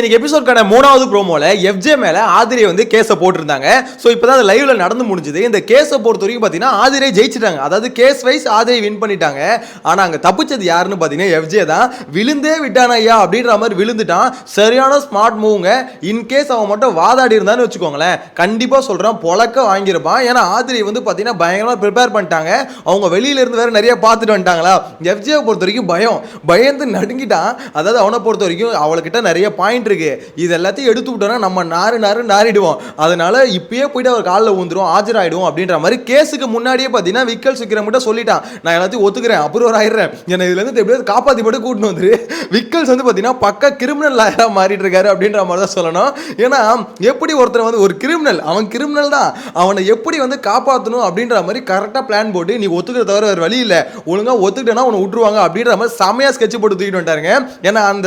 இன்னைக்கு எபிசோட்கான 3வது ப்ரோமோல எஃப்ஜே மேல ஆதிரை வந்து கேஸ போட்டுருந்தாங்க. சோ இப்பதான் அது லைவ்ல நடந்து முடிஞ்சது. இந்த கேஸ பொறுத்த வரைக்கும் பாத்தீங்கன்னா ஆதிரை ஜெயிச்சிட்டாங்க. அதாவது கேஸ் வைஸ் ஆதிரை வின் பண்ணிட்டாங்க. ஆனா அங்க தப்பிச்சது யாருன்னு பாத்தீங்கன்னா எஃப்ஜே தான். விழுந்தே விட்டான் ஐயா அப்படின்ற மாதிரி விழுந்துட்டான். சரியான ஸ்மார்ட் மூவ்ங்க. இன் கேஸ் அவன் மட்டும் வாதாடி இருந்தான்னு வச்சுக்கோங்களேன், கண்டிப்பா சொல்றான் பொளக்க வாங்கியிருப்பான். ஏன்னா ஆதிரை வந்து பாத்தீங்கன்னா பயங்கரமா ப்ரிப்பேர் பண்ணிட்டாங்க. அவங்க வெளியில இருந்து வேற நிறைய பார்த்துட்டு வந்துட்டாங்களா. எஃப்ஜே பொறுத்த வரைக்கும் பயந்து நடுங்கிட்டான். அதாவது அவனை பொறுத்த வரைக்கும் அவள்கிட்ட நிறைய பாயிண்ட் இருக்கு. இது எல்லாத்தையும் எடுத்து விட்டோம்னா நம்ம நாரிடுவோம். அதனால இப்பயே போயிட்டு அவர் காலில் ஊந்துரும், ஆஜராயிடுவோம் அப்படின்ற மாதிரி கேஸுக்கு முன்னாடியே பார்த்தீங்கன்னா விக்கல்ஸ் விக்ரம் கிட்ட சொல்லிட்டான். நான் எல்லாத்தையும் ஒத்துக்கிறேன், அப்ரூவர் ஆயிடுறேன், என்னை இதுல இருந்து எப்படியாவது காப்பாற்றி மட்டும் கூட்டின்னு வந்துரு. விக்கல்ஸ் வந்து பார்த்தீங்கன்னா பக்க கிரிமினல் லாயரா மாறிட்டு இருக்காரு அப்படின்ற மாதிரி தான் சொல்லணும். ஏன்னா எப்படி ஒருத்தர் வந்து ஒரு கிரிமினல், அவன் கிரிமினல் தான், அவனை எப்படி வந்து காப்பாற்றணும் அப்படின்ற மாதிரி கரெக்டாக பிளான் போட்டு நீ ஒத்துக்கிற தவிர வேறு வழி இல்லை, ஒழுங்காக ஒத்துக்கிட்டேன்னா உன்னை விட்டுருவாங்க அப்படின்ற மாதிரி செமையா ஸ்கெட்ச் போட்டு தூக்கிட்டு வந்துட்டாருங்க. ஏன்னா அந்த